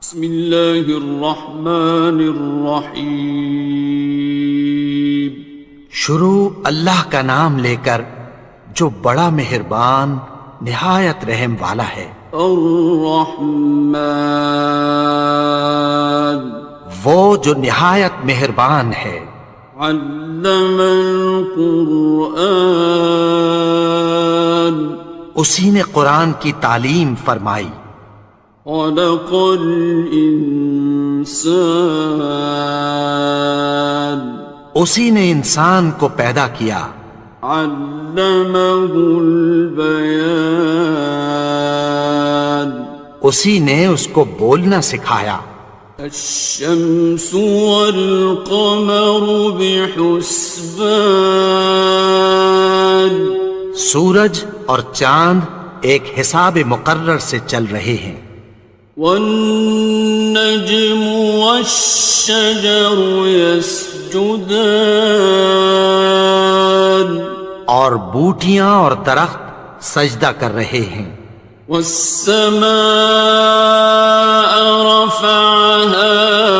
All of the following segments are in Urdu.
بسم اللہ الرحمن الرحیم۔ شروع اللہ کا نام لے کر جو بڑا مہربان نہایت رحم والا ہے۔ الرحمن، وہ جو نہایت مہربان ہے۔ علم القرآن، اسی نے قرآن کی تعلیم فرمائی۔ خلق الانسان، اسی نے انسان کو پیدا کیا۔ علمہ البیان، اسی نے اس کو بولنا سکھایا۔ الشمس والقمر بحسبان، سورج اور چاند ایک حساب مقرر سے چل رہے ہیں۔ والنجم والشجر يسجدان، اور بوٹیاں اور درخت سجدہ کر رہے ہیں۔ والسماء رفعها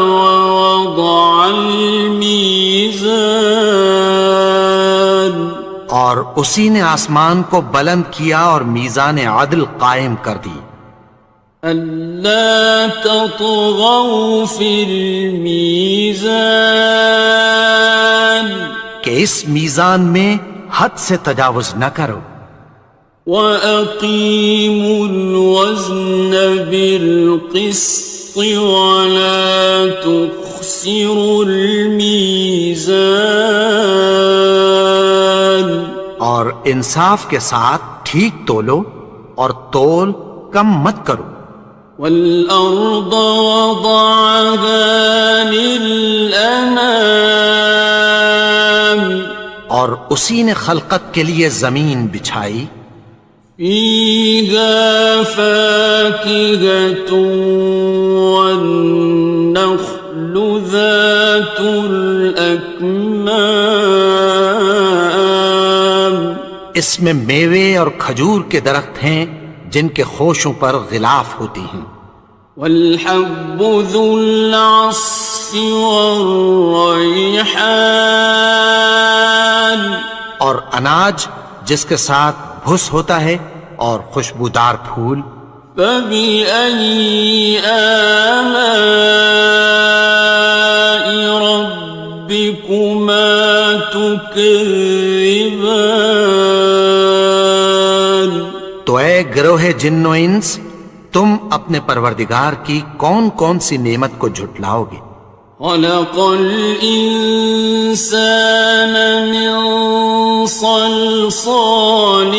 ووضع الميزان، اور اسی نے آسمان کو بلند کیا اور میزان عدل قائم کر دی۔ ألا تطغوا في الميزان، کہ اس میزان میں حد سے تجاوز نہ کرو۔ وَأَقِيمُوا الْوَزْنَ بِالْقِسْطِ وَلَا تُخْسِرُوا الْمِيزَانَ، اور انصاف کے ساتھ ٹھیک تولو اور تول کم مت کرو۔ وَالْأَرْضَ وَضَعَهَا لِلْأَنَامِ، اور اسی نے خلقت کے لیے زمین بچھائی۔ فِيهَا فَاكِهَةٌ وَالنَّخْلُ ذَاتُ الْأَكْمَامِ، اس میں میوے اور کھجور کے درخت ہیں جن کے خوشوں پر غلاف ہوتی ہیں۔ وَالْحَبُّ ذُو الْعَصْفِ وَالرَّيْحَانِ، اور اناج جس کے ساتھ بھس ہوتا ہے اور خوشبودار پھول۔ فَبِأَيِّ آلَاءِ رَبِّكُمَا تُكَذِّبَانِ، تو اے گروہ جن و انس، تم اپنے پروردگار کی کون کون سی نعمت کو جھٹلاؤ گے؟ خَلَقَ الْإِنسَانَ مِنْ صَلْصَالٍ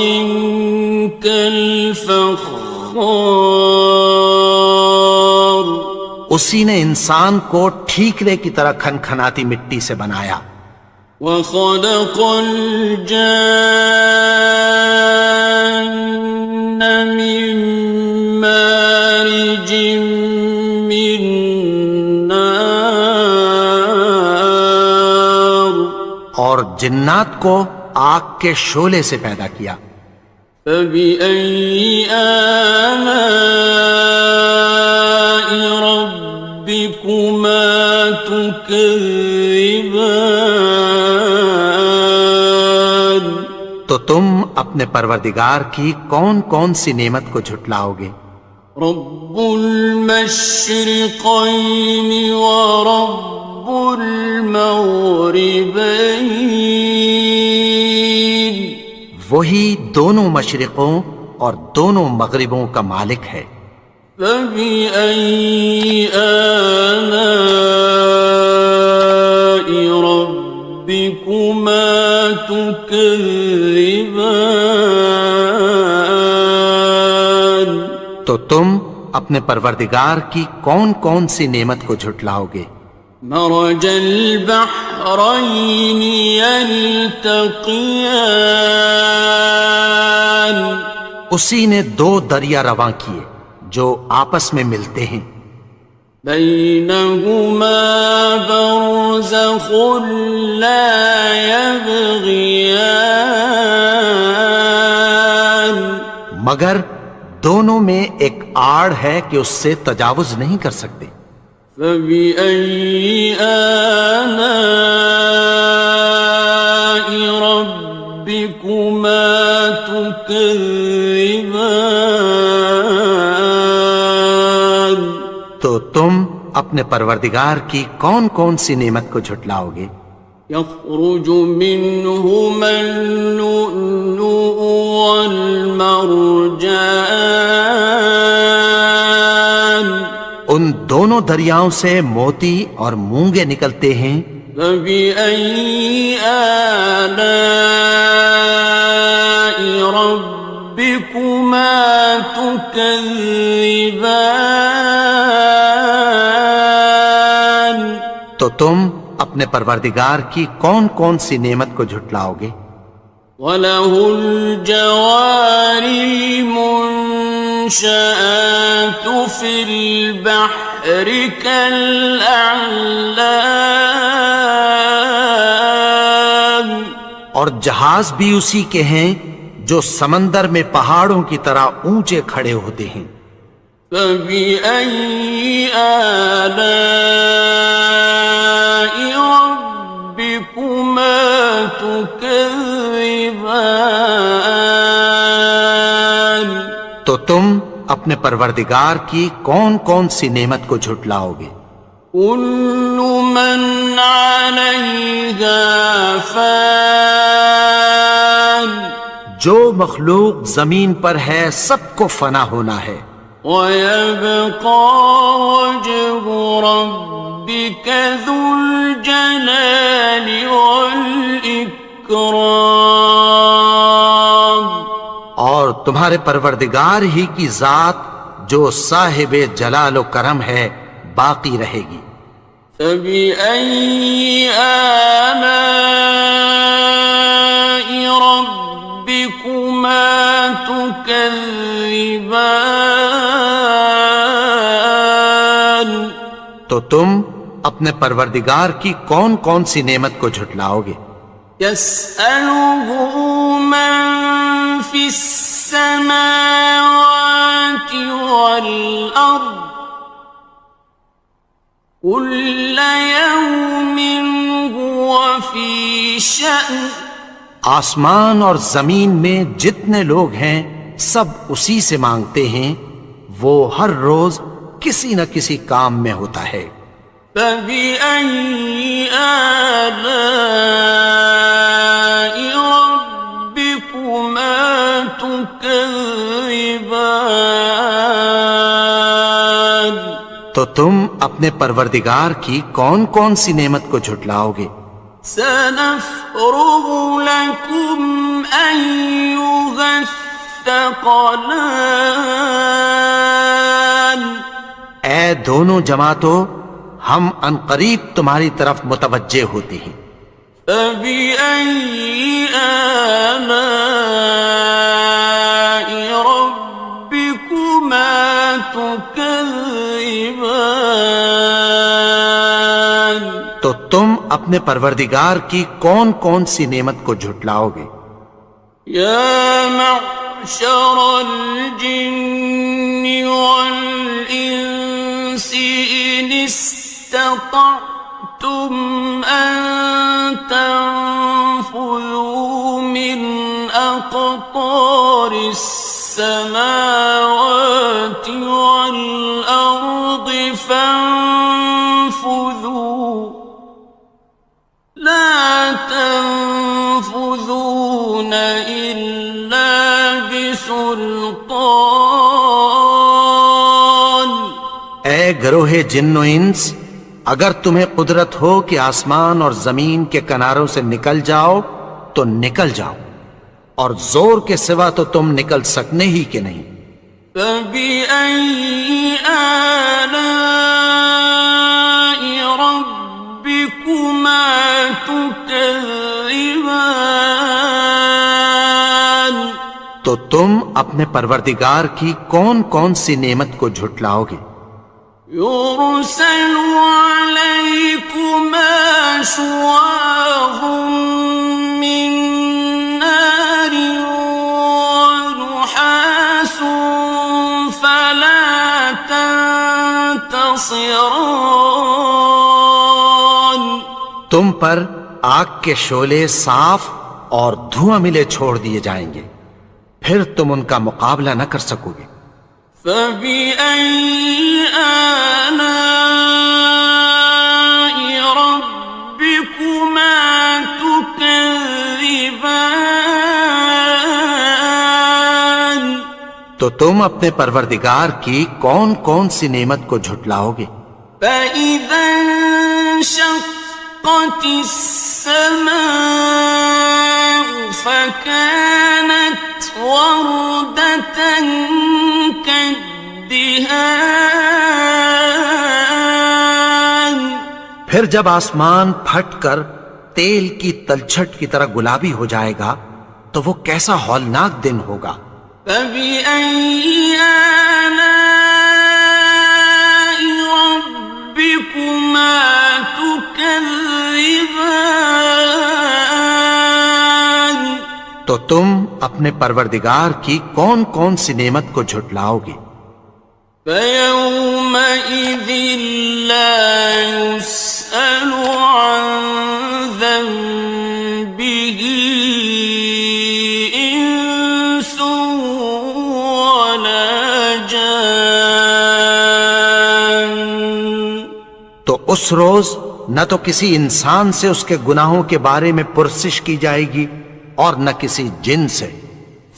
كَالْفَخَّارِ، اسی نے انسان کو ٹھیکرے کی طرح کھنکھناتی مٹی سے بنایا۔ وَخَلَقَ الْجَانَّ مِن مَّارِجٍ مِّن نَّارٍ، اور جنات کو آگ کے شعلے سے پیدا کیا۔ فَبِأَيِّ آلَاءِ رَبِّكُمَا تُكَذِّبَانِ، تو تم اپنے پروردگار کی کون کون سی نعمت کو جھٹلاؤ گے؟ رب المشرقین ورب المغربین، وہی دونوں مشرقوں اور دونوں مغربوں کا مالک ہے۔ فَبِأَيِّ آلَاءِ رَبِّكُمَا تُكَذِّبَانِ، تو تم اپنے پروردگار کی کون کون سی نعمت کو جھٹلاؤ گے؟ مرج البحرین یلتقیان، اسی نے دو دریا رواں کیے جو آپس میں ملتے ہیں۔ بینہما برزخ لا یبغیان، مگر دونوں میں ایک آڑ ہے کہ اس سے تجاوز نہیں کر سکتے۔ فبأي آلاء ربكما تكذبان؟ تو تم اپنے پروردگار کی کون کون سی نعمت کو جھٹلاؤ گے؟ يخرج منهما اللؤلؤ والمرجان، ان دونوں دریاؤں سے موتی اور مونگے نکلتے ہیں۔ فبأي آلاء ربكما تكذبان؟ تو تم اپنے پروردگار کی کون کون سی نعمت کو جھٹلاؤ گے؟ وَلَهُ الْجَوَارِ الْمُنشَآتُ فِي الْبَحْرِ كَالْأَعْلَامِ، اور جہاز بھی اسی کے ہیں جو سمندر میں پہاڑوں کی طرح اونچے کھڑے ہوتے ہیں۔ فَبِأَيِّ آلَاءِ رَبِّكُمَا تُكَذِّبَانِ؟ تو تم اپنے پروردگار کی کون کون سی نعمت کو جھٹلاؤ گے؟ كُلُّ مَنْ عَلَيْهَا فَانٍ، جو مخلوق زمین پر ہے سب کو فنا ہونا ہے۔ وَيَبْقَى وَجْهُ رَبِّكَ ذُو الْجَلَالِ وَالْإِكْرَامِ، اور تمہارے پروردگار ہی کی ذات جو صاحب جلال و کرم ہے باقی رہے گی۔ فَبِأَيِّ آلَاءِ رَبِّكُمَا تُكَذِّبَانِ؟ تو تم اپنے پروردگار کی کون کون سی نعمت کو جھٹلاؤ گے؟ يَسْأَلُهُ مَن فِي السَّمَاوَاتِ وَالْأَرْضِ كُلَّ يَوْمٍ هُوَ فِي شَأْنٍ، آسمان اور زمین میں جتنے لوگ ہیں سب اسی سے مانگتے ہیں، وہ ہر روز کسی نہ کسی کام میں ہوتا ہے۔ فَبِأَيِّ آلَاءِ رَبِّكُمَا تُكَذِّبَانِ؟ تو تم اپنے پروردگار کی کون کون سی نعمت کو جھٹلاؤ گے؟ سَنَفْرُغُ لَكُمْ أَيُّهَ الثَّقَلَانِ، اے دونوں جماعتوں، ہم عنقریب تمہاری طرف متوجہ ہوتے ہیں۔ فَبِأَيِّ آلَاءِ رَبِّكُمَا تُكَذِّبَانِ؟ تو تم اپنے پروردگار کی کون کون سی نعمت کو جھٹلاؤ گے؟ يَا مَعْشَرَ الْجِنِّ وَالْإِنسِ إِنِ اسْتَطَعْتُمْ أَن تَنفُذُوا مِنْ أَقْطَارِ السَّمَاوَاتِ وَالْأَرْضِ فَانفُذُوا، لَا تَنفُذُونَ إِلَّا بِسُلْطَانٍ۔ اے گروہ جن و انس، اگر تمہیں قدرت ہو کہ آسمان اور زمین کے کناروں سے نکل جاؤ تو نکل جاؤ، اور زور کے سوا تو تم نکل سکنے ہی کہ نہیں۔ فَبِأَيِّ آلَاءِ رَبِّكُمَا تُكَذِّبَانِ؟ تو تم اپنے پروردگار کی کون کون سی نعمت کو جھٹلاؤ گے؟ يُرْسَلُ عَلَيْكُمَا شُوَاظٌ مِّن نَّارٍ وَنُحَاسٌ خاصران. تم پر آگ کے شعلے صاف اور دھواں ملے چھوڑ دیے جائیں گے، پھر تم ان کا مقابلہ نہ کر سکو گے۔ فبأي آلاء ربكما تكذبان. تو تم اپنے پروردگار کی کون کون سی نعمت کو جھٹلاؤ گے؟ فإذا انشقت السماء فكانت وردة كالدهان. پھر جب آسمان پھٹ کر تیل کی تلچھٹ کی طرح گلابی ہو جائے گا تو وہ کیسا ہولناک دن ہوگا۔ فبأي آلاء ربكما تكذبان. تو تم اپنے پروردگار کی کون کون سی نعمت کو جھٹلاؤ گے؟ فيومئذ لا يسأل عن ذنبه إنس ولا جان. تو اس روز نہ تو کسی انسان سے اس کے گناہوں کے بارے میں پرسش کی جائے گی اور نہ کسی جن سے۔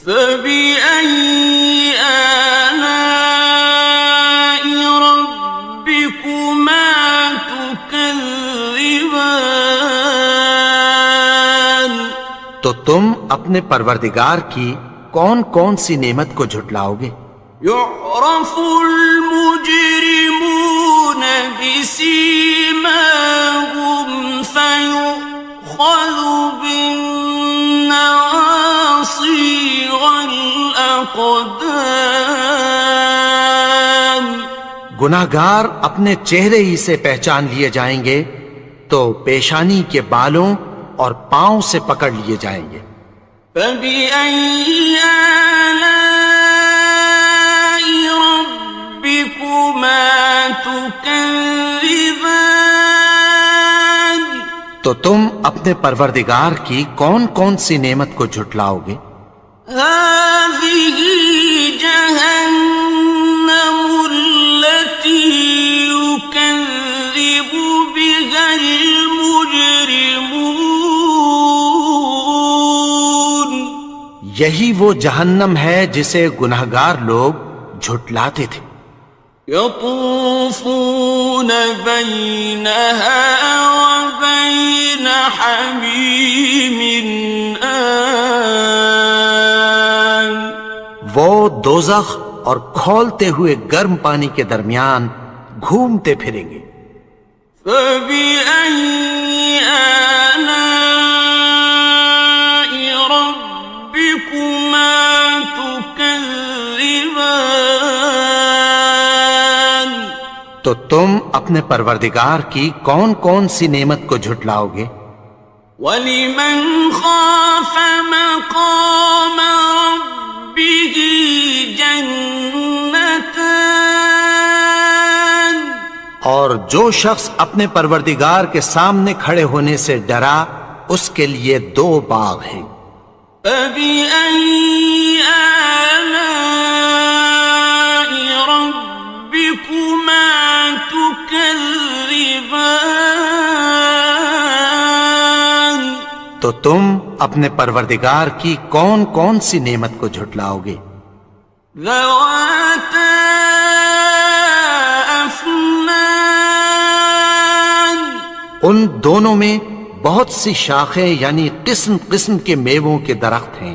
فبأي آلاء ربكما تكذبان. تو تم اپنے پروردگار کی کون کون سی نعمت کو جھٹلاؤ گے؟ يعرف المجرمون بسيماهم فيؤخذ بالنواصي والأقدام. گناہگار اپنے چہرے ہی سے پہچان لیے جائیں گے تو پیشانی کے بالوں اور پاؤں سے پکڑ لیے جائیں گے۔ فبأي آلاء ربكما تكذبان. تو تم اپنے پروردگار کی کون کون سی نعمت کو جھٹلاؤ گے؟ هذه جهنم التي يكذب بها المجرمون. یہی وہ جہنم ہے جسے گناہگار لوگ جھٹلاتے تھے۔ يطوفون بينها وبين حميم آن. وہ دوزخ اور کھولتے ہوئے گرم پانی کے درمیان گھومتے پھریں گے۔ فبأي آلاء ربكما تكذبان. تو تم اپنے پروردگار کی کون کون سی نعمت کو جھٹلاؤ گے؟ وَلِمَنْ خَافَ مَقَامَ رَبِّهِ جَنَّتَانِ. اور جو شخص اپنے پروردگار کے سامنے کھڑے ہونے سے ڈرا اس کے لیے دو باغ ہیں۔ فَبِأَيِّ آلَاءِ رَبِّكُمَا تُكَذِّبَانِ. تو تم اپنے پروردگار کی کون کون سی نعمت کو جھٹلاؤ گے؟ ذَوَاتَا أَفْنَانٍ. ان دونوں میں بہت سی شاخیں یعنی قسم قسم کے میووں کے درخت ہیں۔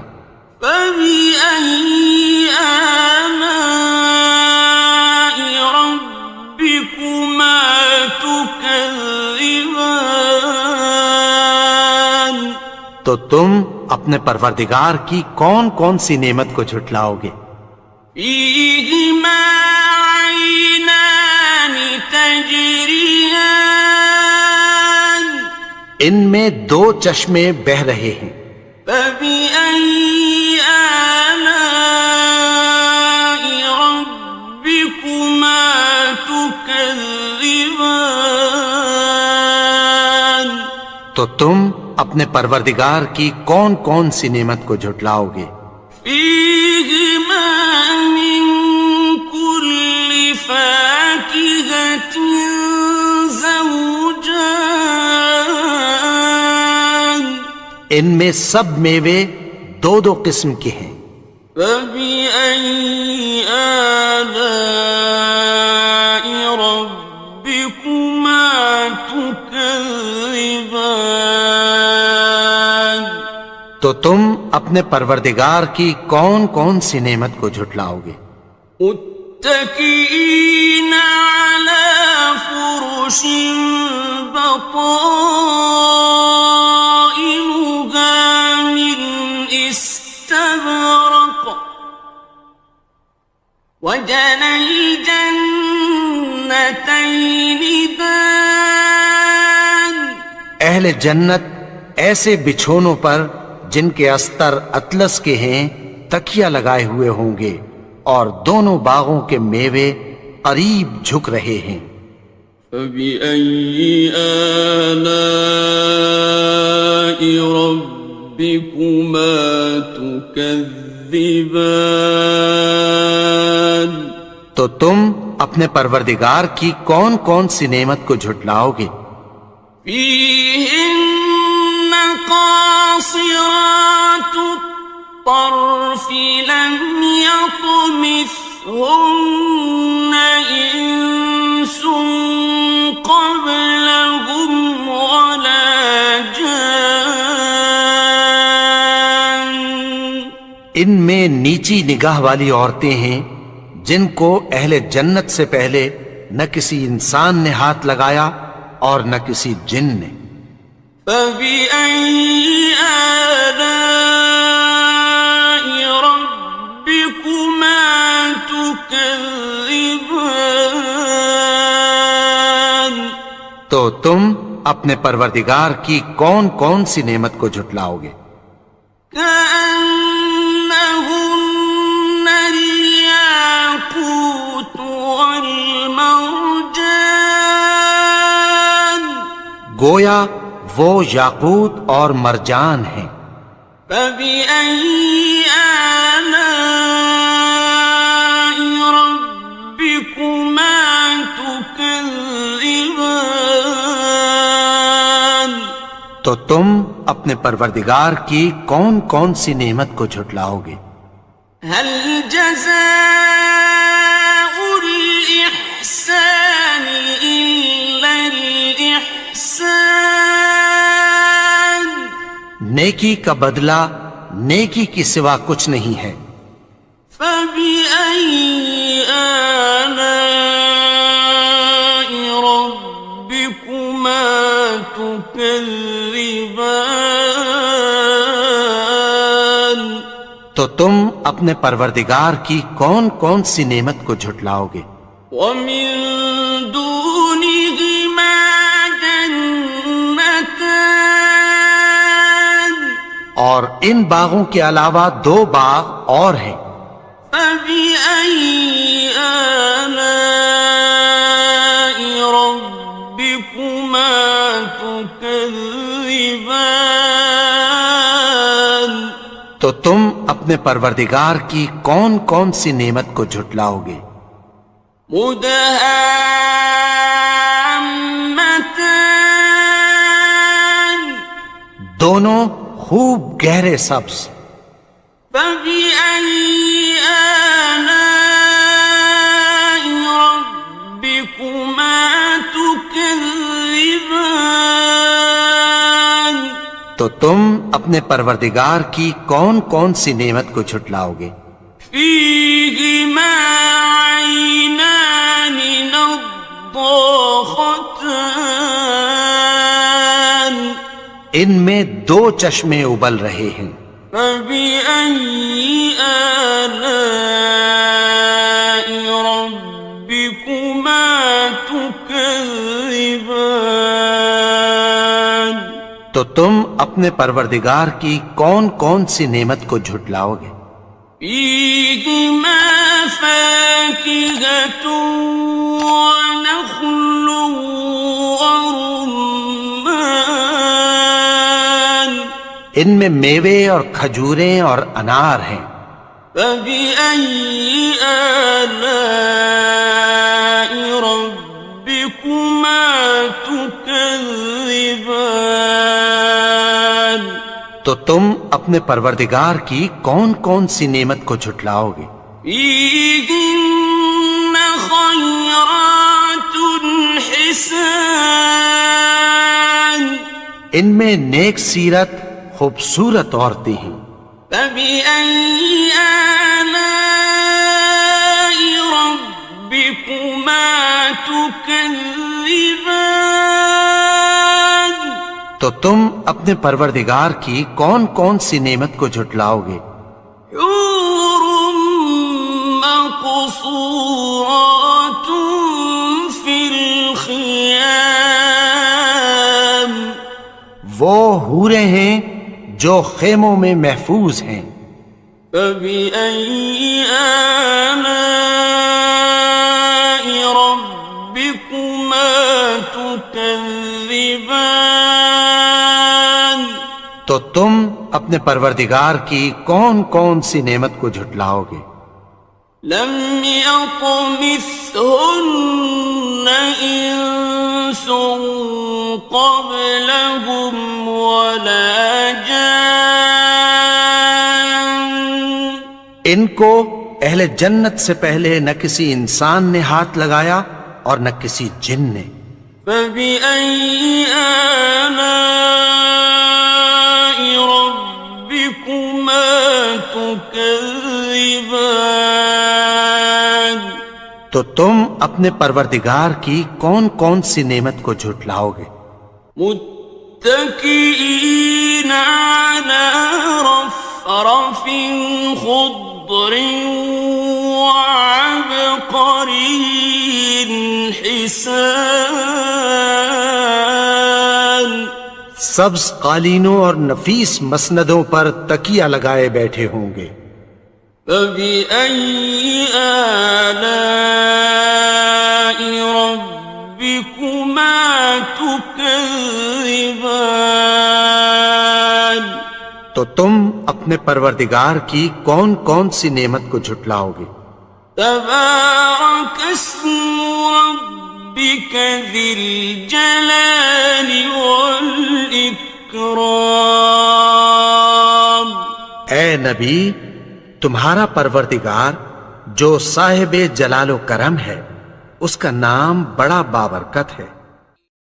فَبِأَيِّ آلَاءِ رَبِّكُمَا تُكَذِّبَانِ. تو تم اپنے پروردگار کی کون کون سی نعمت کو جھٹلاؤ گے؟ فِيهِمَا عَيْنَانِ تَجْرِيَانِ. ان میں دو چشمے بہہ رہے ہیں۔ فَبِأَيِّ آلَاءِ رَبِّكُمَا تُكَذِّبَانِ. تكذبان تو تم اپنے پروردگار کی کون کون سی نعمت کو جھٹلاؤ گے؟ فيهما من كل فاكهة زوجان ان میں سب میوے دو دو قسم کے ہیں۔ فبأي آلاء ربكما تكذبان تو تم اپنے پروردگار کی کون کون سی نعمت کو جھٹلاؤ گے؟ متكئين على فرش بطائنها من استبرق وجنى الجنتين دان اہل جنت ایسے بچھونوں پر جن کے استر اطلس کے ہیں تکیہ لگائے ہوئے ہوں گے اور دونوں باغوں کے میوے قریب جھک رہے ہیں۔ فبأي آلاء ربكما تكذبان تو تم اپنے پروردگار کی کون کون سی نعمت کو جھٹلاؤ گے؟ فيهن قاصرات الطرف لم يطمثهن إنس قبلهم ولا جان ان میں نیچی نگاہ والی عورتیں ہیں جن کو اہل جنت سے پہلے نہ کسی انسان نے ہاتھ لگایا اور نہ کسی جن نے۔ فبأي آلاء ربكما تكذبان تو تم اپنے پروردگار کی کون کون سی نعمت کو جھٹلاؤ گے؟ كأنهن الياقوت والمرجان گویا وہ یاقوت اور مرجان ہیں۔ فبأي آلاء ربكما تكذبان تو تم اپنے پروردگار کی کون کون سی نعمت کو جھٹلاؤ گے؟ هل جزاء الإحسان إلا الإحسان نیکی کا بدلہ نیکی کی سوا کچھ نہیں ہے۔ فبأي آلاء ربكما تكذبان تو تم اپنے پروردگار کی کون کون سی نعمت کو جھٹلاؤ گے؟ ومن دونهما جنتان اور ان باغوں کے علاوہ دو باغ اور ہیں۔ فبأي آلاء ربكما تكذبان تو تم اپنے پروردگار کی کون کون سی نعمت کو جھٹلاؤ گے؟ مدهامتان دونوں خوب گہرے سبز۔ فبأي آلاء ربكما تكذبان تو تم اپنے پروردگار کی کون کون سی نعمت کو جھٹلاؤ گے؟ فيهما عينان نضاختان ان میں دو چشمے ابل رہے ہیں۔ فبأي آلاء ربكما تكذبان تو تم اپنے پروردگار کی کون کون سی نعمت کو جھٹلاؤ گے؟ فيهما فاكهة ونخل ورمان ان میں میوے اور کھجوریں اور انار ہیں. فبأي آلاء ربكما تكذبان تو تم اپنے پروردگار کی کون کون سی نعمت کو جھٹلاؤ گے؟ فيهن خيرات حسان ان میں نیک سیرت خوبصورت عورتیں ہیں. فبأي آلاء ربكما تكذبان تو تم اپنے پروردگار کی کون کون سی نعمت کو جھٹلاؤ گے؟ حور مقصورات في الخيام وہ حوریں ہیں جو خیموں میں محفوظ ہیں. فبأي آلاء ربكما تكذبان تو تم اپنے پروردگار کی کون کون سی نعمت کو جھٹلاؤ گے؟ لم يطمثهن إنس قبلهم ولا جان ان کو اہل جنت سے پہلے نہ کسی انسان نے ہاتھ لگایا اور نہ کسی جن نے. فبأي آلاء ربكما تكذبان تو تم اپنے پروردگار کی کون کون سی نعمت کو جھٹلاؤ گے؟ متكئين على رفرف خضر وعبقري حسان سبز قالینوں اور نفیس مسندوں پر تکیہ لگائے بیٹھے ہوں گے. فبأي آلاء ربكما تكذبان تو تم اپنے پروردگار کی کون کون سی نعمت کو جھٹلاؤ گے؟ تبارك اسم ربك ذي الجلال والإكرام اے نبی، تمہارا پروردگار جو صاحب جلال و کرم ہے، اس کا نام بڑا بابرکت ہے.